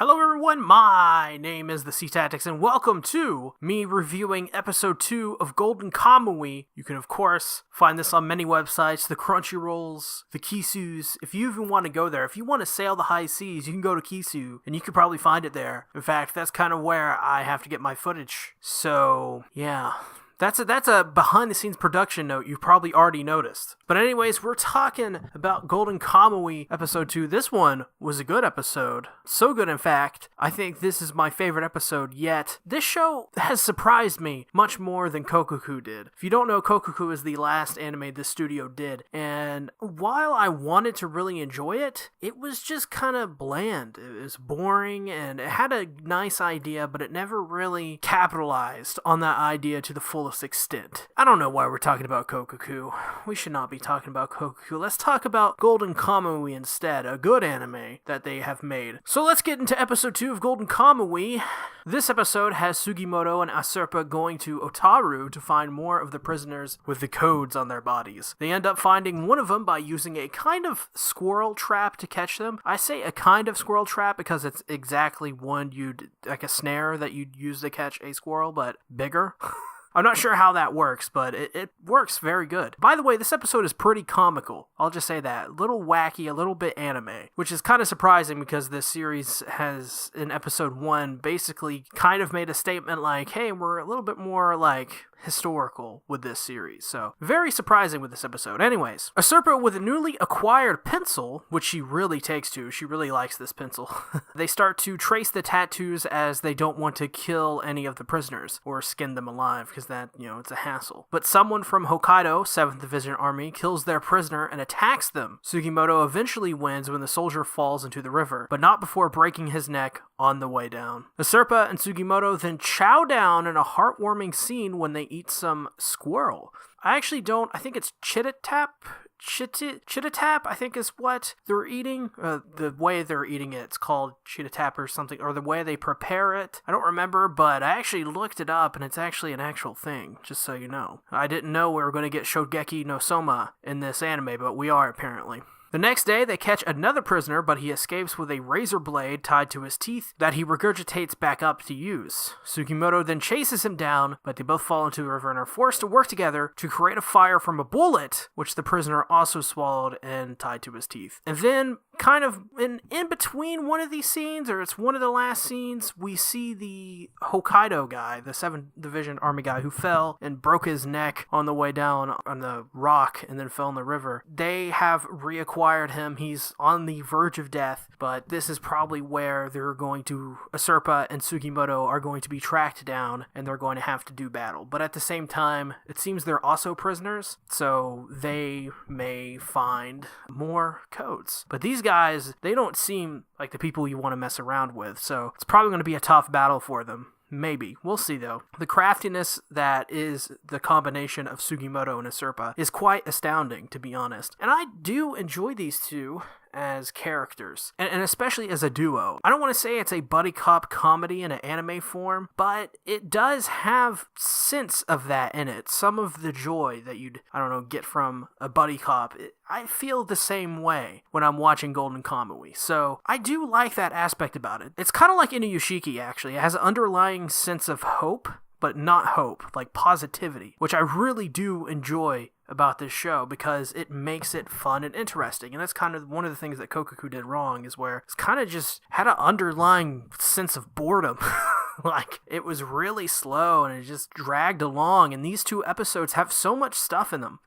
Hello everyone, my name is the SeaTactics and welcome to me reviewing episode 2 of Golden Kamuy. You can of course find this on many websites, the Crunchyrolls, the Kisus. If you even want to go there, if you want to sail the high seas, you can go to Kisu and you can probably find it there. In fact, that's kind of where I have to get my footage. So, yeah. That's a behind-the-scenes production note you've probably already noticed. But anyways, we're talking about Golden Kamuy episode 2. This one was a good episode. So good, in fact. I think this is my favorite episode yet. This show has surprised me much more than Kokoku did. If you don't know, Kokoku is the last anime this studio did. And while I wanted to really enjoy it, it was just kind of bland. It was boring and it had a nice idea, but it never really capitalized on that idea to the fullest extent. I don't know why we're talking about Kokoku. We should not be talking about Kokoku. Let's talk about Golden Kamuy instead, a good anime that they have made. So let's get into episode 2 of Golden Kamuy. This episode has Sugimoto and Asurpa going to Otaru to find more of the prisoners with the codes on their bodies. They end up finding one of them by using a kind of squirrel trap to catch them. I say a kind of squirrel trap because it's exactly one like a snare that you'd use to catch a squirrel, but bigger. I'm not sure how that works, but it works very good. By the way, this episode is pretty comical. I'll just say that. A little wacky, a little bit anime, which is kind of surprising because this series has, in episode 1, basically kind of made a statement like, hey, we're a little bit more like historical with this series. So very surprising with this episode. Anyways, Asurpa with a newly acquired pencil, which she really takes to. She really likes this pencil. They start to trace the tattoos as they don't want to kill any of the prisoners or skin them alive because that, it's a hassle. But someone from Hokkaido, 7th Division Army, kills their prisoner and attacks them. Sugimoto eventually wins when the soldier falls into the river, but not before breaking his neck on the way down. Asurpa and Sugimoto then chow down in a heartwarming scene when they eat some squirrel. I think it's chitatap, I think is what they're eating. The way they're eating it, it's called chitatap or something, or the way they prepare it. I don't remember, but I actually looked it up and it's actually an actual thing, just so you know. I didn't know we were going to get Shogeki no Soma in this anime, but we are apparently. The next day, they catch another prisoner, but he escapes with a razor blade tied to his teeth that he regurgitates back up to use. Sugimoto then chases him down, but they both fall into the river and are forced to work together to create a fire from a bullet, which the prisoner also swallowed and tied to his teeth. And then, kind of in between one of these scenes, or it's one of the last scenes, we see the Hokkaido guy, the 7th Division Army guy who fell and broke his neck on the way down on the rock and then fell in the river. They have reacquired him. He's on the verge of death, but this is probably where Asurpa and Sugimoto are going to be tracked down and they're going to have to do battle. But at the same time, it seems they're also prisoners, so they may find more codes. But these guys, they don't seem like the people you want to mess around with, so it's probably going to be a tough battle for them. Maybe. We'll see, though. The craftiness that is the combination of Sugimoto and Asurpa is quite astounding, to be honest. And I do enjoy these two as characters, and especially as a duo. I don't want to say it's a buddy cop comedy in an anime form, but it does have sense of that in it. Some of the joy that you'd, get from a buddy cop, I feel the same way when I'm watching Golden Kamuy. So I do like that aspect about it. It's kind of like Inuyashiki, actually. It has an underlying sense of hope, but not hope, like positivity, which I really do enjoy about this show because it makes it fun and interesting. And that's kind of one of the things that Kokoku did wrong, is where it's kind of just had an underlying sense of boredom. Like, it was really slow and it just dragged along, and these two episodes have so much stuff in them.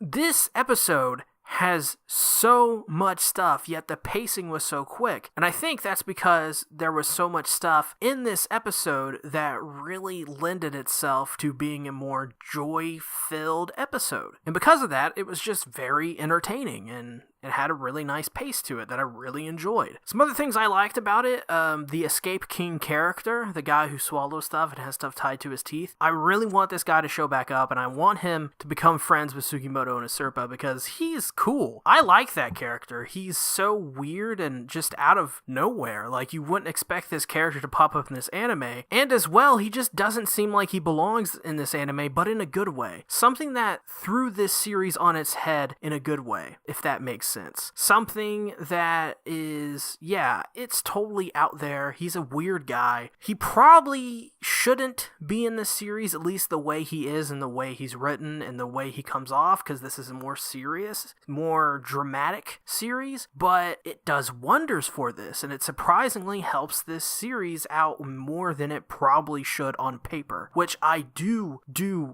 This episode has so much stuff, yet the pacing was so quick. And I think that's because there was so much stuff in this episode that really lended itself to being a more joy-filled episode. And because of that, it was just very entertaining and it had a really nice pace to it that I really enjoyed. Some other things I liked about it, the Escape King character, the guy who swallows stuff and has stuff tied to his teeth. I really want this guy to show back up, and I want him to become friends with Sugimoto and Asurpa because he's cool. I like that character. He's so weird and just out of nowhere. Like, you wouldn't expect this character to pop up in this anime. And as well, he just doesn't seem like he belongs in this anime, but in a good way. Something that threw this series on its head in a good way, if that makes sense. Something that is, yeah, it's totally out there. He's a weird guy. He probably shouldn't be in this series, at least the way he is and the way he's written and the way he comes off, because this is a more serious, more dramatic series, but it does wonders for this, and it surprisingly helps this series out more than it probably should on paper, which I do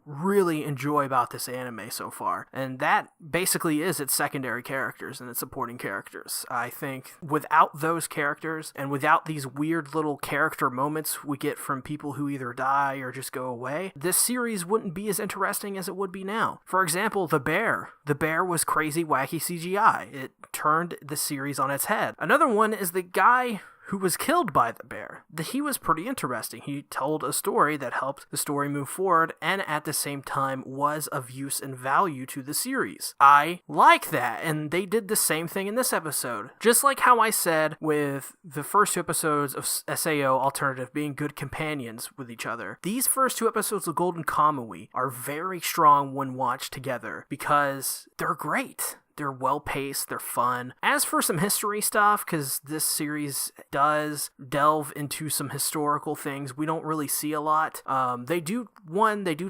really enjoy about this anime so far. And that basically is its secondary characters and its supporting characters. I think without those characters and without these weird little character moments we get from people who either die or just go away, this series wouldn't be as interesting as it would be now. For example, the bear. The bear was crazy, wacky CGI. It turned the series on its head. Another one is the guy who was killed by the bear. He was pretty interesting. He told a story that helped the story move forward and at the same time was of use and value to the series. I like that, and they did the same thing in this episode. Just like how I said with the first 2 episodes of SAO Alternative being good companions with each other, these first 2 episodes of Golden Kamuy are very strong when watched together because they're great. They're well-paced, they're fun. As for some history stuff, because this series does delve into some historical things we don't really see a lot. They do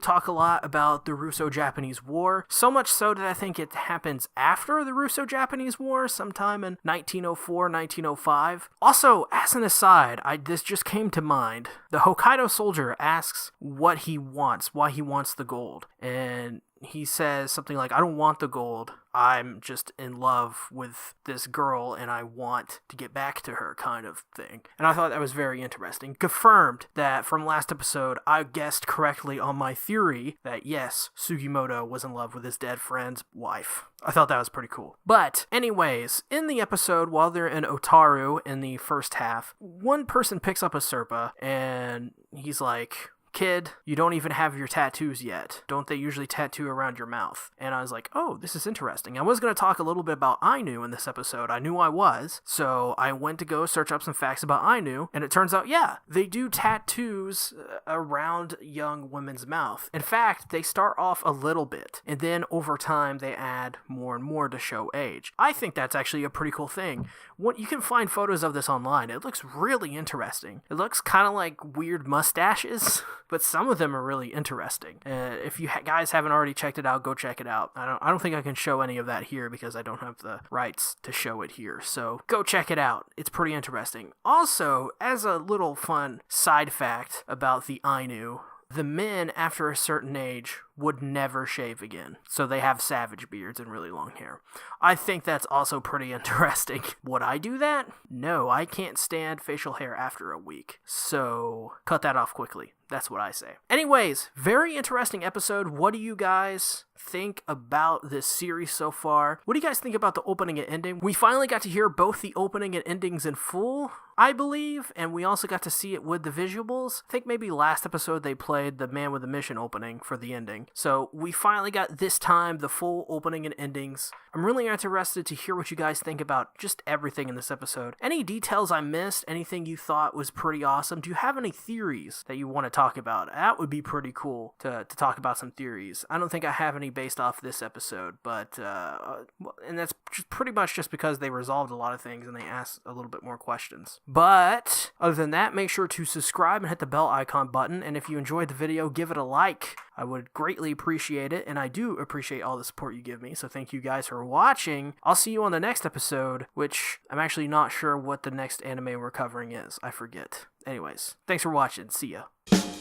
talk a lot about the Russo-Japanese War, so much so that I think it happens after the Russo-Japanese War, sometime in 1904, 1905. Also, as an aside, this just came to mind. The Hokkaido soldier asks what he wants, why he wants the gold, and he says something like, I don't want the gold, I'm just in love with this girl and I want to get back to her, kind of thing. And I thought that was very interesting. Confirmed that from last episode, I guessed correctly on my theory that yes, Sugimoto was in love with his dead friend's wife. I thought that was pretty cool. But anyways, in the episode, while they're in Otaru in the first half, one person picks up a Serpa and he's like, kid, you don't even have your tattoos yet. Don't they usually tattoo around your mouth? And I was like, oh, this is interesting. I was going to talk a little bit about Ainu in this episode. I knew I was. So I went to go search up some facts about Ainu. And it turns out, yeah, they do tattoos around young women's mouth. In fact, they start off a little bit. And then over time, they add more and more to show age. I think that's actually a pretty cool thing. You can find photos of this online. It looks really interesting. It looks kind of like weird mustaches. But some of them are really interesting. If you guys haven't already checked it out, go check it out. I don't think I can show any of that here because I don't have the rights to show it here. So go check it out. It's pretty interesting. Also, as a little fun side fact about the Ainu, the men after a certain age would never shave again. So they have savage beards and really long hair. I think that's also pretty interesting. Would I do that? No, I can't stand facial hair after a week. So cut that off quickly. That's what I say. Anyways, very interesting episode. What do you guys think about this series so far? What do you guys think about the opening and ending? We finally got to hear both the opening and endings in full, I believe, and we also got to see it with the visuals. I think maybe last episode they played the Man with a Mission opening for the ending. So we finally got this time the full opening and endings. I'm really interested to hear what you guys think about just everything in this episode. Any details I missed? Anything you thought was pretty awesome? Do you have any theories that you want to talk about? That would be pretty cool to talk about some theories. I don't think I have any based off this episode, but and that's pretty much just because they resolved a lot of things and they asked a little bit more questions. But other than that, make sure to subscribe and hit the bell icon button, and if you enjoyed the video, give it a like. I would greatly appreciate it, and I do appreciate all the support you give me, so thank you guys for watching. I'll see you on the next episode, which I'm actually not sure what the next anime we're covering is. I forget. Anyways, thanks for watching. See ya.